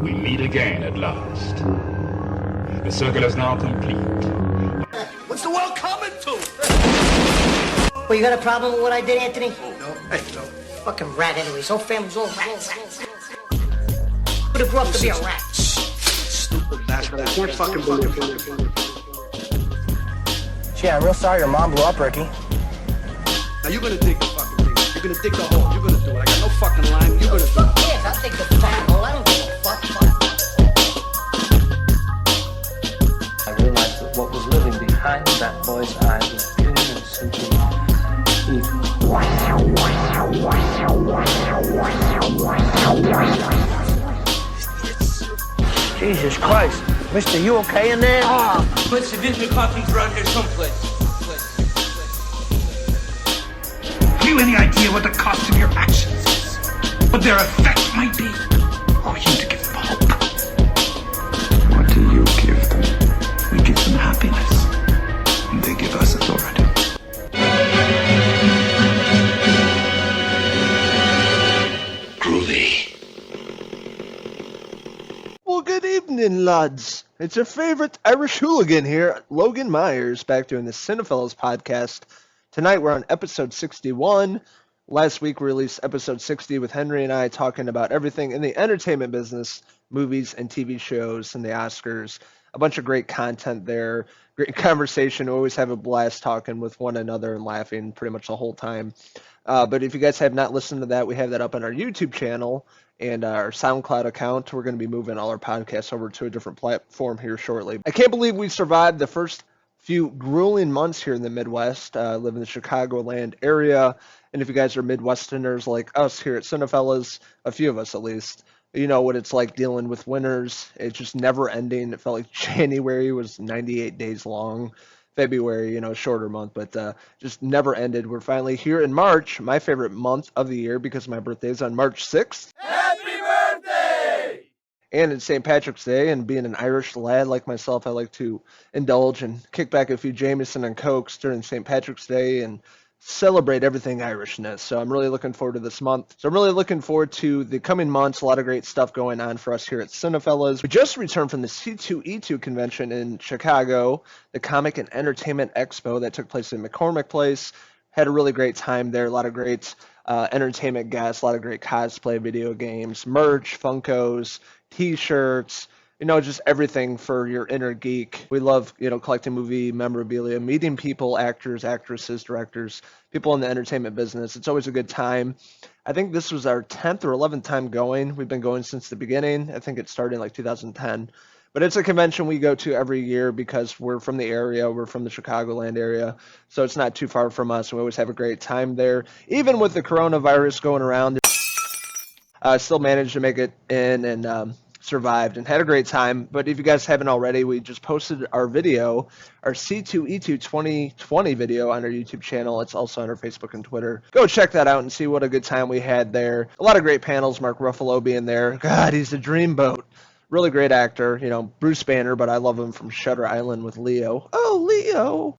We meet again at last. The circle is now complete. What's the world coming to? Well, you got a problem with what I did, Anthony? Oh, no. Hey, no. Fucking rat anyways. Whole family's all rats. Would have grew up to be a rat. Stupid bastard. I can't fucking believe it. Gee, I'm real sorry your mom blew up, Ricky. Now you're gonna dig the fucking thing. You're gonna dig the hole. You're gonna do it. I got no fucking line. You're gonna do it. Yes, I'll take the fucking hole. I don't give a fuck. I realized that what was living behind that boy's eyes was pure and simple evil. Jesus Christ. Mister, you okay in there? Let's visit coffees around here someplace. Have you any idea what the cost of your actions is? What their effect might be? Or are you to give them hope? What do you give them? We give them happiness. And they give us authority. Groovy. Well, good evening, lads. It's your favorite Irish hooligan here, Logan Myers, back doing the Cinephellas Podcast. Tonight we're on episode 61. Last week we released episode 60 with Henry and I talking about everything in the entertainment business, movies and TV shows and the Oscars. A bunch of great content there, great conversation. We always have a blast talking with one another and laughing pretty much the whole time. But if you guys have not listened to that, we have that up on our YouTube channel and our SoundCloud account. We're going to be moving all our podcasts over to a different platform here shortly. I can't believe we survived the first few grueling months here in the Midwest. Live in the Chicagoland area. And if you guys are Midwesterners like us here at Cinephellas, a few of us at least, you know what it's like dealing with winters. It's just never ending. It felt like January was 98 days long. February, shorter month, but just never ended. We're finally here in March, my favorite month of the year because my birthday is on March 6th. Happy birthday! And it's St. Patrick's Day, and being an Irish lad like myself, I like to indulge and kick back a few Jameson and Cokes during St. Patrick's Day and celebrate everything Irishness. So I'm really looking forward to this month. So I'm really looking forward to the coming months. A lot of great stuff going on for us here at Cinephellas. We just returned from the C2E2 convention in Chicago, the Comic and Entertainment Expo that took place in McCormick Place. Had a really great time there. A lot of great entertainment guests, a lot of great cosplay, video games, merch, Funkos, T-shirts, just everything for your inner geek. We love, collecting movie memorabilia, meeting people, actors, actresses, directors, people in the entertainment business. It's always a good time. I think this was our 10th or 11th time going. We've been going since the beginning. I think it started in 2010. But it's a convention we go to every year because we're from the area. We're from the Chicagoland area. So it's not too far from us. We always have a great time there. Even with the coronavirus going around, still managed to make it in and survived and had a great time. But if you guys haven't already, we just posted our video, our C2E2 2020 video on our YouTube channel. It's also on our Facebook and Twitter. Go check that out and see what a good time we had there. A lot of great panels, Mark Ruffalo being there. God, he's a dreamboat. Really great actor, Bruce Banner, but I love him from Shutter Island with Leo. Oh, Leo!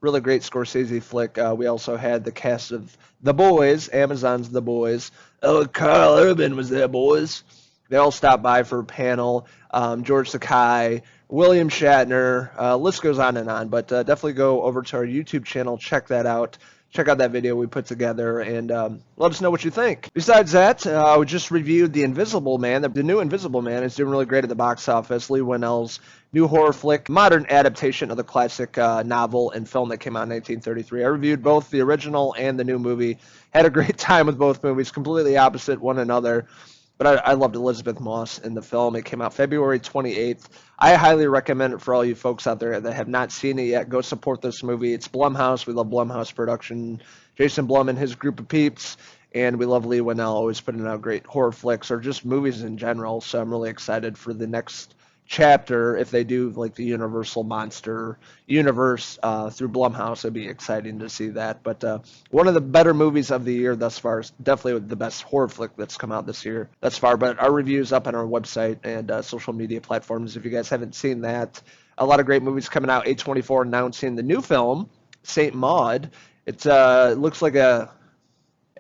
Really great Scorsese flick. We also had the cast of The Boys, Amazon's The Boys. Oh, Carl Urban was there, boys. They all stopped by for a panel. George Takei, William Shatner, list goes on and on. But definitely go over to our YouTube channel, check that out. Check out that video we put together and let us know what you think. Besides that, we just reviewed The Invisible Man. The new Invisible Man is doing really great at the box office. Leigh Whannell's new horror flick, modern adaptation of the classic novel and film that came out in 1933. I reviewed both the original and the new movie. Had a great time with both movies, completely opposite one another. But I loved Elizabeth Moss in the film. It came out February 28th. I highly recommend it for all you folks out there that have not seen it yet. Go support this movie. It's Blumhouse. We love Blumhouse production. Jason Blum and his group of peeps. And we love Leigh Whannell, always putting out great horror flicks or just movies in general. So I'm really excited for the next chapter. If they do like the Universal Monster universe through Blumhouse, it'd be exciting to see that. But one of the better movies of the year thus far, is definitely the best horror flick that's come out this year thus far. But our review's up on our website and social media platforms if you guys haven't seen that. A lot of great movies coming out. A24 announcing the new film, Saint Maud. It looks like an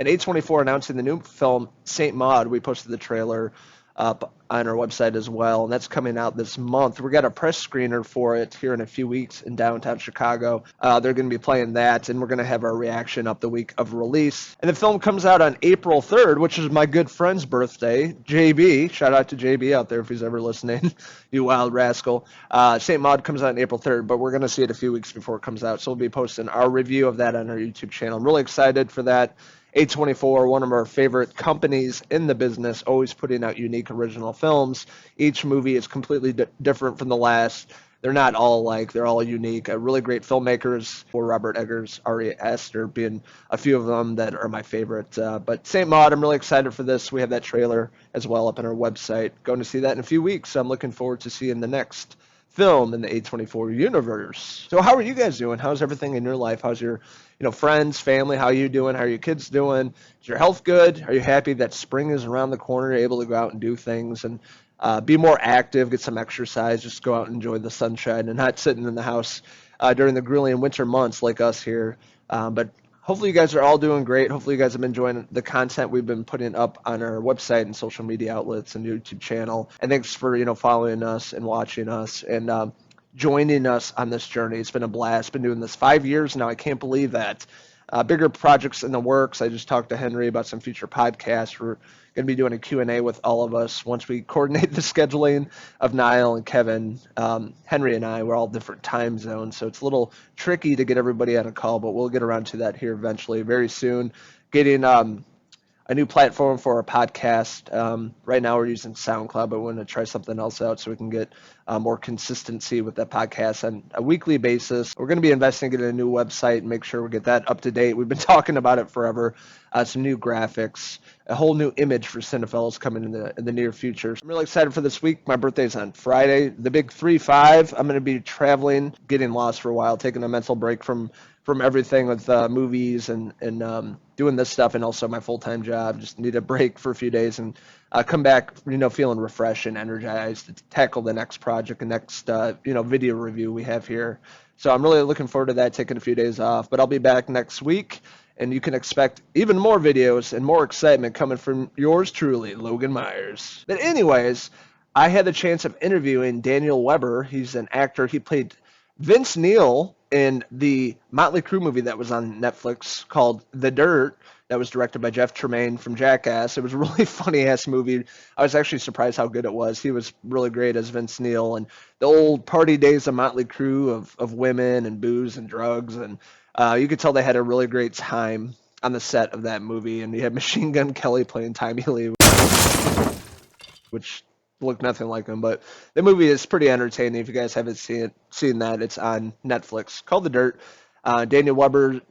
A24 announcing the new film, Saint Maud. We posted the trailer up on our website as well, and that's coming out this month. We got a press screener for it here in a few weeks in downtown Chicago. They're going to be playing that, and we're going to have our reaction up the week of release. And the film comes out on April 3rd, which is my good friend's birthday, JB. Shout out to JB out there if he's ever listening, you wild rascal. St. Maud comes out on April 3rd, but we're going to see it a few weeks before it comes out, so we'll be posting our review of that on our YouTube channel. I'm really excited for that. A24, one of our favorite companies in the business, always putting out unique original films. Each movie is completely different from the last. They're not all alike. They're all unique. Really great filmmakers, for Robert Eggers, Ari Aster being a few of them that are my favorite. But St. Maud, I'm really excited for this. We have that trailer as well up on our website. Going to see that in a few weeks. So I'm looking forward to seeing the next film in the A24 universe. So how are you guys doing? How's everything in your life? How's your friends, family? How are you doing? How are your kids doing? Is your health good? Are you happy that spring is around the corner? You're able to go out and do things and be more active, get some exercise, just go out and enjoy the sunshine and not sitting in the house during the grueling winter months like us here. But hopefully you guys are all doing great. Hopefully you guys have been enjoying the content we've been putting up on our website and social media outlets and YouTube channel. And thanks for, following us and watching us and joining us on this journey. It's been a blast. Been doing this 5 years now. I can't believe that. Bigger projects in the works. I just talked to Henry about some future podcasts. We're going to be doing a Q&A with all of us once we coordinate the scheduling of Niall and Kevin. Henry and I, we're all different time zones, so it's a little tricky to get everybody on a call, but we'll get around to that here eventually, very soon. Getting a new platform for our podcast. Right now we're using SoundCloud, but we're going to try something else out so we can get more consistency with that podcast on a weekly basis. We're going to be investing in a new website and make sure we get that up to date. We've been talking about it forever. Some new graphics, a whole new image for Cinephellas coming in the near future. I'm really excited for this week. My birthday's on Friday, the big 3-5. I'm going to be traveling, getting lost for a while, taking a mental break from everything with movies and doing this stuff, and also my full-time job. Just need a break for a few days and come back, feeling refreshed and energized to tackle the next project, the next, video review we have here. So I'm really looking forward to that, taking a few days off. But I'll be back next week, and you can expect even more videos and more excitement coming from yours truly, Logan Myers. But anyways, I had the chance of interviewing Daniel Weber. He's an actor. He played Vince Neil in the Motley Crue movie that was on Netflix called The Dirt, that was directed by Jeff Tremaine from Jackass. It was a really funny-ass movie. I was actually surprised how good it was. He was really great as Vince Neil, and the old party days of Motley Crue of women and booze and drugs, and you could tell they had a really great time on the set of that movie. And you had Machine Gun Kelly playing Tommy Lee, which look nothing like him, but the movie is pretty entertaining. If you guys haven't seen that, it's on Netflix called The Dirt. Daniel Weber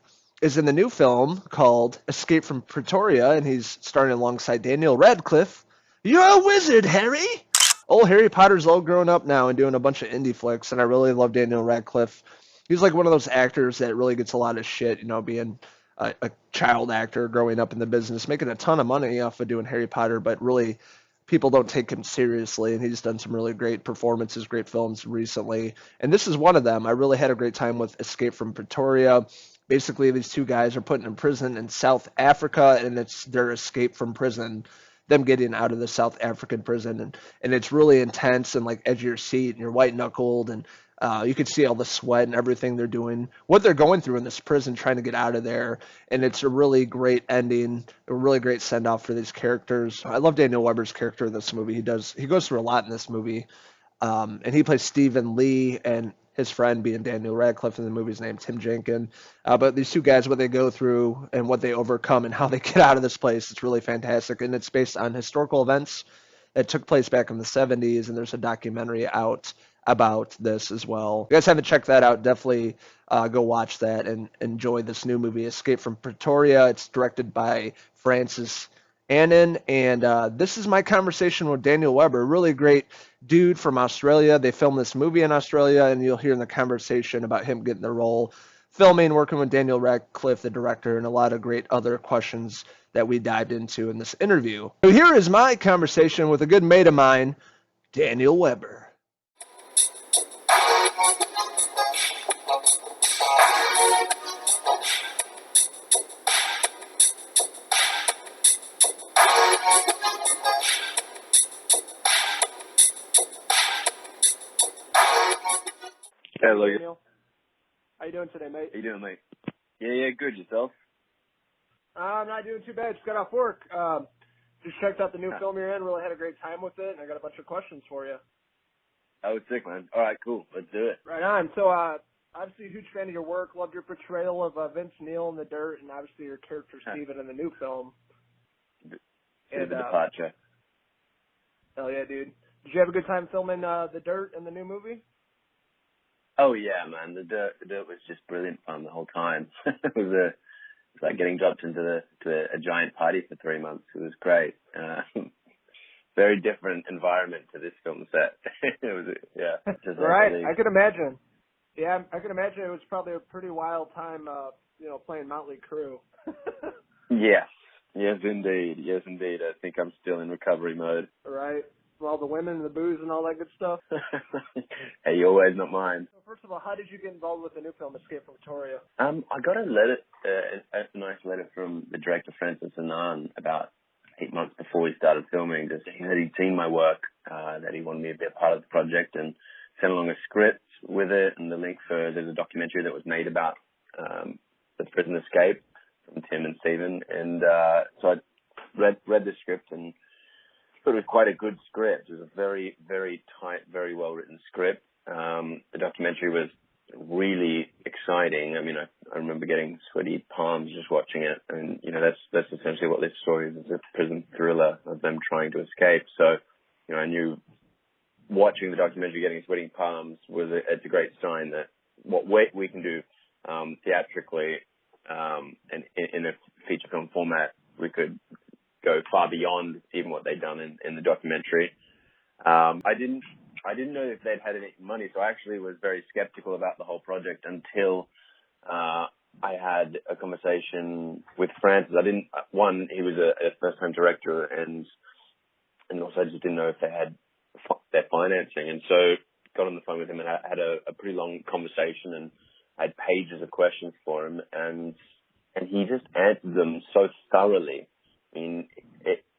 is in the new film called Escape from Pretoria, and he's starring alongside Daniel Radcliffe. You're a wizard, Harry! Old Harry Potter's all grown up now and doing a bunch of indie flicks, and I really love Daniel Radcliffe. He's like one of those actors that really gets a lot of shit, being a child actor growing up in the business, making a ton of money off of doing Harry Potter, but really people don't take him seriously, and he's done some really great performances, great films recently, and this is one of them. I really had a great time with Escape from Pretoria. Basically, these two guys are put in prison in South Africa, and it's their escape from prison, them getting out of the South African prison, and it's really intense and like edge of your seat, and you're white-knuckled, and you can see all the sweat and everything they're doing, what they're going through in this prison, trying to get out of there. And it's a really great ending, a really great send-off for these characters. I love Daniel Weber's character in this movie. He goes through a lot in this movie. And he plays Stephen Lee, and his friend being Daniel Radcliffe in the movie's named Tim Jenkin. But these two guys, what they go through and what they overcome and how they get out of this place, it's really fantastic. And it's based on historical events that took place back in the 70s, and there's a documentary out about this as well. If you guys haven't checked that out, definitely go watch that and enjoy this new movie, Escape from Pretoria. It's directed by Francis Annan, and this is my conversation with Daniel Weber, really great dude from Australia. They filmed this movie in Australia, and you'll hear in the conversation about him getting the role, filming, working with Daniel Radcliffe, the director, and a lot of great other questions that we dived into in this interview. So here is my conversation with a good mate of mine, Daniel Weber. Hey, Logan. Daniel. How you doing today, mate? How you doing, mate? Yeah, good. Yourself? I'm not doing too bad. Just got off work. Just checked out the new film you're in. Really had a great time with it, and I got a bunch of questions for you. Oh, it's sick, man. All right, cool. Let's do it. Right on. So, obviously a huge fan of your work. Loved your portrayal of Vince Neil in The Dirt, and obviously your character Steven in the new film. The departure. Hell yeah, dude. Did you have a good time filming The Dirt in the new movie? Oh yeah, man. The dirt was just brilliant fun the whole time. It was like getting dropped into a giant party for 3 months. It was great. Very different environment to this film set. It was, yeah. Right. I could imagine. Yeah, I could imagine it was probably a pretty wild time, playing Motley Crue. Yes, indeed. I think I'm still in recovery mode. Right. With all the women and the booze and all that good stuff. Hey, you always, not mine. So first of all, how did you get involved with the new film, Escape from Pretoria? I got a letter, a nice letter from the director, Francis Annan, about 8 months before we started filming, just saying that he'd seen my work, that he wanted me to be a part of the project, and sent along a script with it and the link for, there's a documentary that was made about the prison escape from Tim and Stephen. And so I read the script and thought it was quite a good script. It was a very, very tight, very well-written script. The documentary was really exciting. I mean, I remember getting sweaty palms just watching it. And, that's essentially what this story is. It's a prison thriller of them trying to escape. So, I knew watching the documentary, getting sweaty palms, it's a great sign that what we can do theatrically and in a feature film format, we could go far beyond even what they'd done in the documentary. I didn't know if they'd had any money, so I actually was very skeptical about the whole project until I had a conversation with Francis. He was a first-time director, and also I just didn't know if they had their financing, and so got on the phone with him and I had a pretty long conversation, and I had pages of questions for him, and he just answered them so thoroughly. I mean,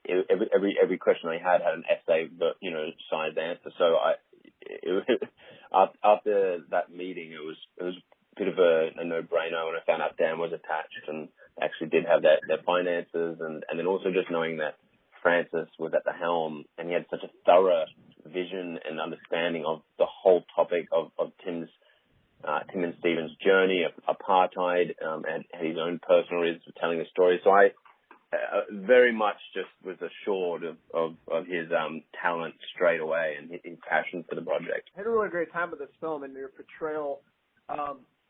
every question I had an essay, but sized answer. So after that meeting, it was a bit of a no-brainer when I found out Dan was attached and actually did have their finances, and then also just knowing that Francis was at the helm and he had such a thorough vision and understanding of the whole topic of Tim and Stephen's journey of apartheid, and his own personal reasons for telling the story. So I very much just was assured of his talent straight away and his passion for the project. I had a really great time with this film and your portrayal.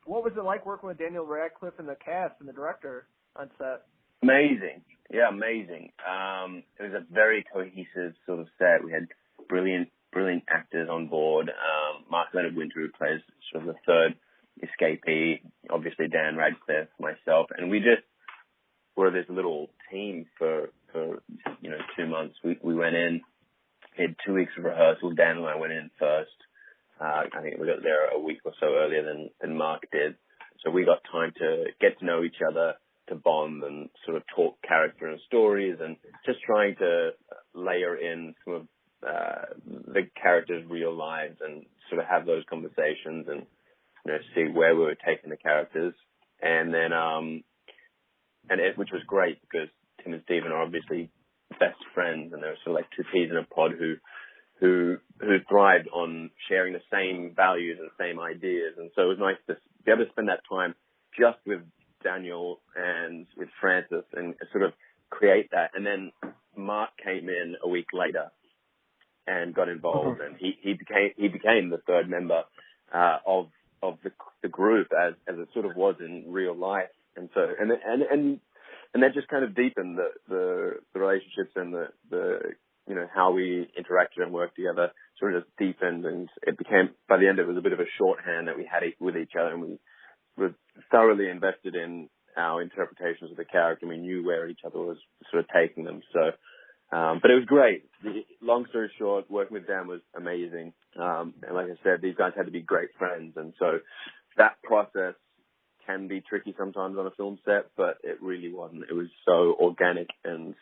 What was it like working with Daniel Radcliffe and the cast and the director on set? Amazing. Yeah, amazing. It was a very cohesive sort of set. We had brilliant actors on board. Mark Leonard Winter, who plays sort of the third escapee, obviously Dan Radcliffe, myself, and we just were this little team for 2 months. We went in, we had 2 weeks of rehearsals. Dan and I went in first. I think we got there a week or so earlier than Mark did. So we got time to get to know each other, to bond and sort of talk character and stories, and just trying to layer in some of the characters' real lives and sort of have those conversations and see where we were taking the characters. And then which was great because Tim and Stephen are obviously best friends, and they're sort of like two peas in a pod who thrived on sharing the same values and same ideas. And so it was nice to be able to spend that time just with Daniel and with Francis and sort of create that. And then Mark came in a week later and got involved, and he became the third member of the group as it sort of was in real life. And so and that just kind of deepened the relationships and the how we interacted and worked together sort of just deepened, and it became, by the end, it was a bit of a shorthand that we had with each other, and we were thoroughly invested in our interpretations of the character, and we knew where each other was sort of taking them. So, but it was great. Long story short, working with Dan was amazing. And like I said, these guys had to be great friends, and so that process can be tricky sometimes on a film set, but it really wasn't. It was so organic and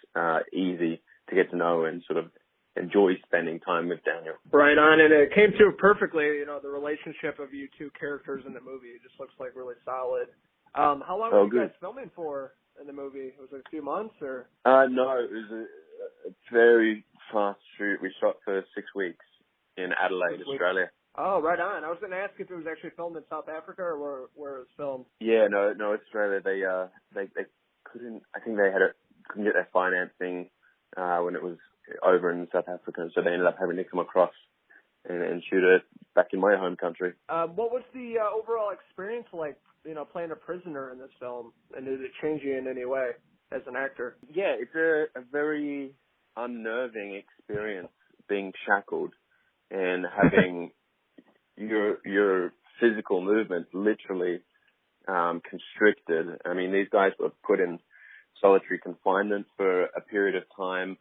easy to get to know and sort of enjoy spending time with Daniel. Right on, and it came through perfectly. You know, the relationship of you two characters in the movie just looks like really solid. How long were you guys filming for in the movie? Was it a few months or? No, it was a very fast shoot. We shot for 6 weeks in Adelaide, Australia. Oh, right on. I was going to ask if it was actually filmed in South Africa or where it was filmed. Yeah, no, Australia. They couldn't. I think they couldn't get their financing when it was over in South Africa, so they ended up having to come across and shoot it back in my home country. What was the overall experience like? You know, playing a prisoner in this film, and did it change you in any way as an actor? Yeah, it's a very unnerving experience being shackled and having your physical movements literally constricted. I mean, these guys were put in solitary confinement for a period of time.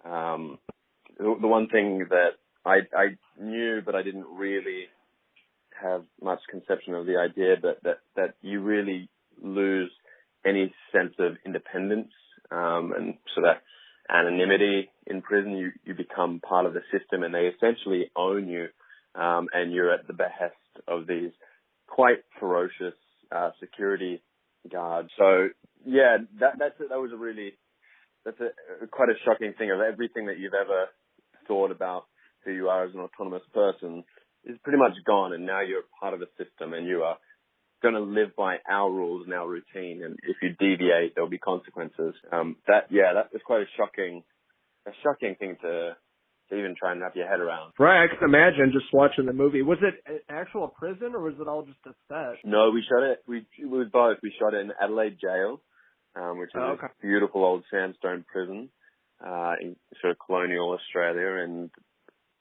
The one thing that I knew, but I didn't really have much conception of the idea that you really lose any sense of independence and so that anonymity in prison. You become part of the system, and they essentially own you, and you're at the behest of these quite ferocious security guards. So yeah, that's quite a shocking thing. Of everything that you've ever thought about who you are as an autonomous person is pretty much gone, and now you're part of a system, and you are going to live by our rules and our routine, and if you deviate, there'll be consequences. That was quite a shocking thing to even try and wrap your head around. Right, I can imagine just watching the movie. Was it an actual prison, or was it all just a set? No, we shot it. It was both. We shot it in Adelaide Jail, which is a beautiful old sandstone prison in sort of colonial Australia, and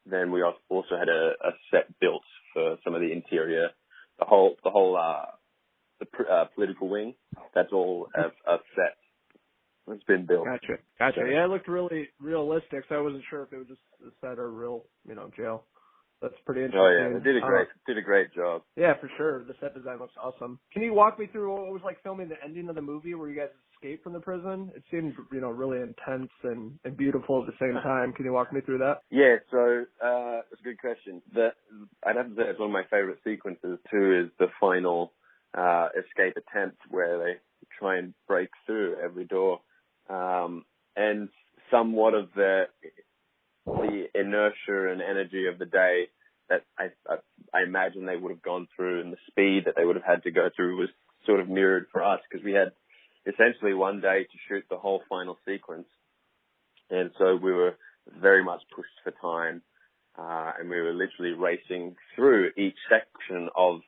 then we also had a set built for some of the interior, the whole political wing. That's all a set. It's been built. Gotcha. Yeah, it looked really realistic, so I wasn't sure if it was just a set or real, jail. That's pretty interesting. Oh yeah, they did a great job. Yeah, for sure. The set design looks awesome. Can you walk me through what it was like filming the ending of the movie where you guys escaped from the prison? It seemed, really intense and beautiful at the same time. Can you walk me through that? Yeah, so that's a good question. I'd have to say it's one of my favorite sequences too, is the final escape attempt where they try and break through every door. And somewhat of the inertia and energy of the day that I imagine they would have gone through, and the speed that they would have had to go through was sort of mirrored for us, because we had essentially one day to shoot the whole final sequence. And so we were very much pushed for time, and we were literally racing through each section of,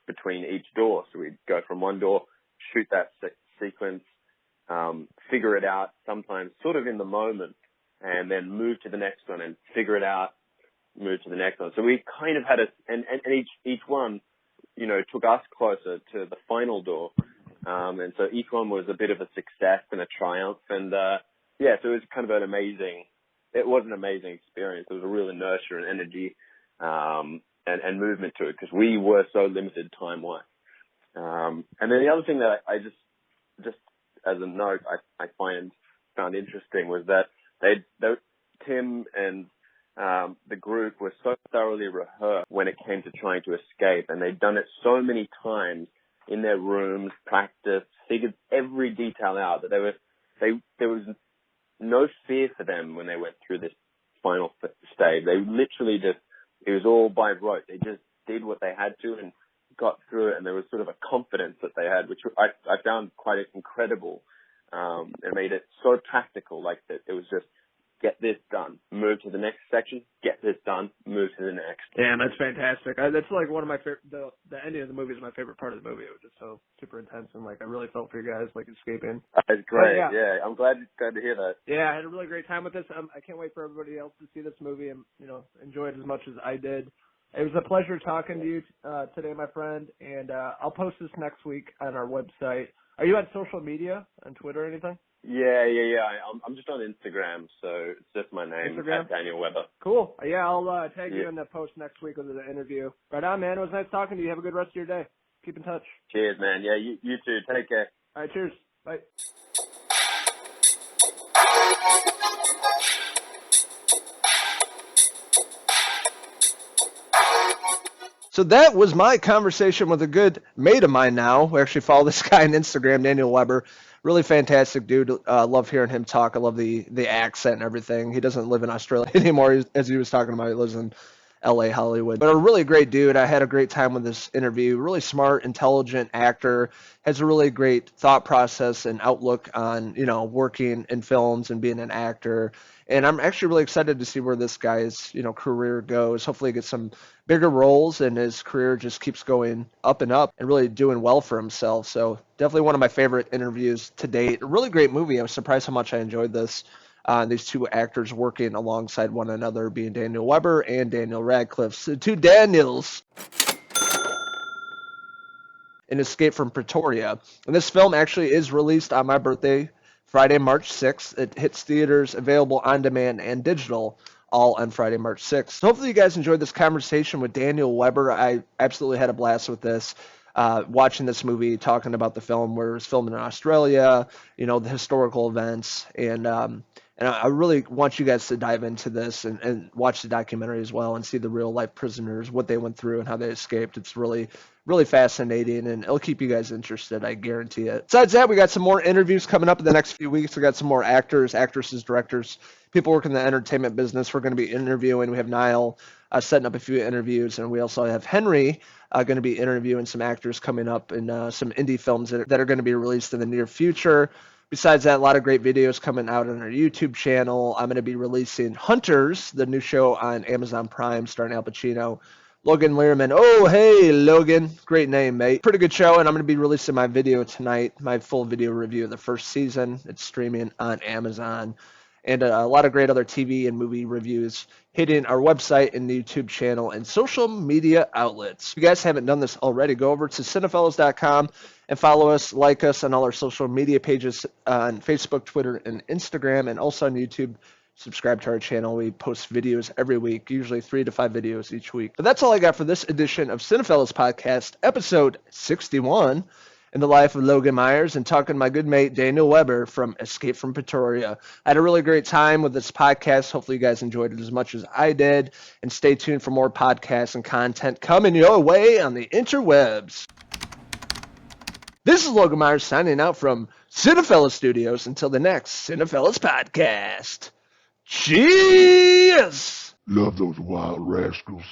between each door. So we'd go from one door, shoot that sequence, figure it out, sometimes sort of in the moment, and then move to the next one and figure it out, move to the next one. So we kind of had and each one, took us closer to the final door. And so each one was a bit of a success and a triumph. And, so it was kind of an amazing experience. There was a real inertia and energy, and movement to it, because we were so limited time-wise. And then the other thing that I just as a note, I found interesting was that Tim and the group were so thoroughly rehearsed when it came to trying to escape, and they'd done it so many times in their rooms, practiced, figured every detail out, that there was no fear for them when they went through this final stage. They literally it was all by rote. They just did what they had to and got through it, and there was sort of a confidence that they had, which I found quite incredible. It made it so practical, like that it was just get this done, move to the next section, get this done, move to the next. Damn, that's fantastic. That's like one of my favorite. The ending of the movie is my favorite part of the movie. It was just so super intense, and I really felt for you guys escaping. That's great. Yeah, I'm glad to hear that. Yeah, I had a really great time with this. I can't wait for everybody else to see this movie and enjoy it as much as I did. It was a pleasure talking to you today, my friend, and I'll post this next week on our website. Are you on social media, on Twitter or anything? Yeah. I'm just on Instagram, so it's just my name, Daniel Weber. Cool. Yeah, I'll tag you in the post next week with the interview. Right on, man. It was nice talking to you. Have a good rest of your day. Keep in touch. Cheers, man. Yeah, you too. Take care. All right, cheers. Bye. So that was my conversation with a good mate of mine now. We actually follow this guy on Instagram, Daniel Weber. Really fantastic dude. Love hearing him talk. I love the accent and everything. He doesn't live in Australia anymore, as he was talking about. He lives in LA, Hollywood. But a really great dude. I had a great time with this interview. Really smart, intelligent actor. Has a really great thought process and outlook on, working in films and being an actor. And I'm actually really excited to see where this guy's, career goes. Hopefully he gets some bigger roles and his career just keeps going up and up and really doing well for himself. So definitely one of my favorite interviews to date. A really great movie. I was surprised how much I enjoyed this. These two actors working alongside one another, being Daniel Weber and Daniel Radcliffe. So two Daniels in Escape from Pretoria. And this film actually is released on my birthday, Friday, March 6th. It hits theaters, available on demand and digital, all on Friday, March 6th. So hopefully you guys enjoyed this conversation with Daniel Weber. I absolutely had a blast with this. Watching this movie, talking about the film where it was filmed in Australia, the historical events, and I really want you guys to dive into this and watch the documentary as well and see the real life prisoners, what they went through and how they escaped. It's really, really fascinating, and it'll keep you guys interested, I guarantee it. Besides that, we got some more interviews coming up in the next few weeks. We got some more actors, actresses, directors, people working in the entertainment business we're going to be interviewing. We have Niall setting up a few interviews, and we also have Henry going to be interviewing some actors coming up in some indie films that are going to be released in the near future. Besides that, a lot of great videos coming out on our YouTube channel. I'm going to be releasing Hunters, the new show on Amazon Prime starring Al Pacino. Logan Learman. Oh, hey, Logan. Great name, mate. Pretty good show, and I'm going to be releasing my video tonight, my full video review of the first season. It's streaming on Amazon. And a lot of great other TV and movie reviews hitting our website and the YouTube channel and social media outlets. If you guys haven't done this already, go over to Cinephellas.com and follow us, like us on all our social media pages on Facebook, Twitter, and Instagram, and also on YouTube. Subscribe to our channel. We post videos every week, usually 3 to 5 videos each week. But that's all I got for this edition of Cinephellas Podcast, episode 61. In the life of Logan Myers and talking to my good mate Daniel Weber from Escape from Pretoria. I had a really great time with this podcast. Hopefully you guys enjoyed it as much as I did. And stay tuned for more podcasts and content coming your way on the interwebs. This is Logan Myers signing out from Cinephellas Studios until the next Cinephellas Podcast. Cheers! Love those wild rascals.